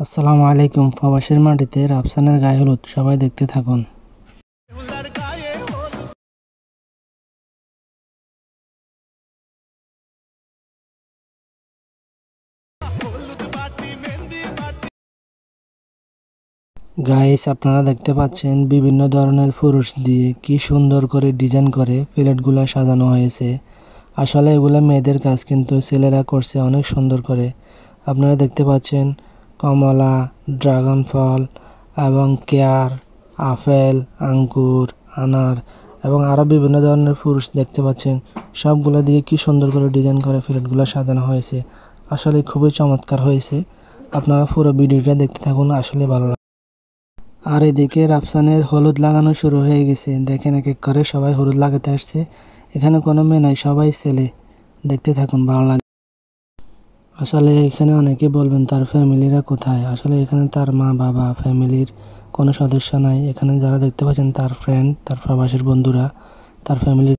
আসসালামু আলাইকুম। প্রবাসের মাটিতে রাফসানের গায়ে হলুদ, সবাই দেখতে থাকুন। গাইস, আপনারা দেখতে পাচ্ছেন বিভিন্ন ধরনের পুরুষ দিয়ে কি সুন্দর করে ডিজাইন করে প্লেটগুলা সাজানো হয়েছে। আসলে এগুলা মেয়েদের কাজ, কিন্তু ছেলেরা করছে অনেক সুন্দর করে। আপনারা দেখতে পাচ্ছেন কমলা, ড্রাগন ফল এবং কেয়ার, আপেল, আঙ্গুর, আনার এবং আরও বিভিন্ন ধরনের ফ্রুটস দেখতে পাচ্ছেন। সবগুলা দিয়ে কি সুন্দর করে ডিজাইন করে প্লেটগুলো সাজানো হয়েছে। আসলে খুবই চমৎকার হয়েছে। আপনারা পুরো ভিডিওটা দেখতে থাকুন, আসলে ভালো লাগে। আর এদিকে রাফসানের হলুদ লাগানো শুরু হয়ে গেছে। দেখেন এক এক করে সবাই হলুদ লাগাতে আসছে। এখানে কোনো মেয়ে নাই, সবাই ছেলে। দেখতে থাকুন, ভালো লাগে। আসলে এখানে অনেকে বলবেন তার ফ্যামিলিরা কোথায়। আসলে এখানে তার মা বাবা ফ্যামিলির কোনো সদস্য নাই। এখানে যারা দেখতে পাচ্ছেন তার ফ্রেন্ড, তার প্রবাসের বন্ধুরা, তার ফ্যামিলি।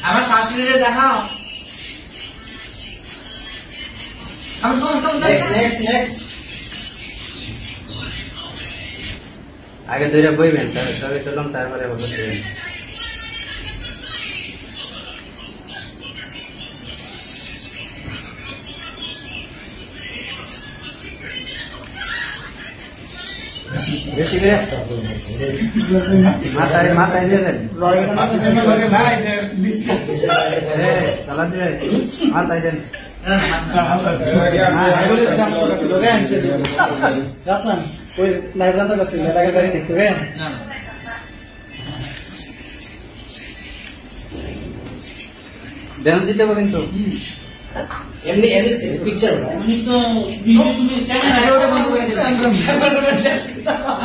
আমার শাশুড়িরে দেখাও। আগে দুইটা বইবেন, তারপরে সবাই তুললাম, তারপরে বসবেন। বেশি করে মাথায় মাথায় দিয়ে দেন, তালা দিয়ে মাথায় দেন। ড্যান্স দিতে হবে কিন্তু এমনি এমনি পিকচার উনি তো ভিডিও তুমি ক্যামেরা ওটা বন্ধ করে দিলেন।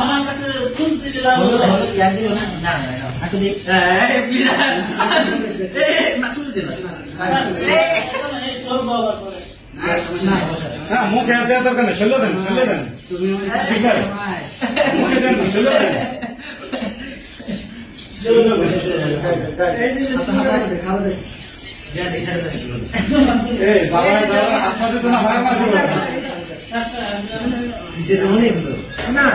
আমার কাছে তুলতে দিলাম, হলো ইয়ার দিল না। না না আসলে এই বিরাট এই মাছুল দিল এই তোর বাবা করে না না মুখে হাতে দরকার না, ছেলে দেন তুমি শিখার মুখে দেন, ছেলে দেন। এই যে খাওয়া দে ya bisa dulu. Salah apa itu nama apa dulu? Bisa dulu nih betul. Benar.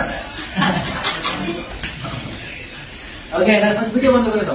Oke, nah video balik dulu.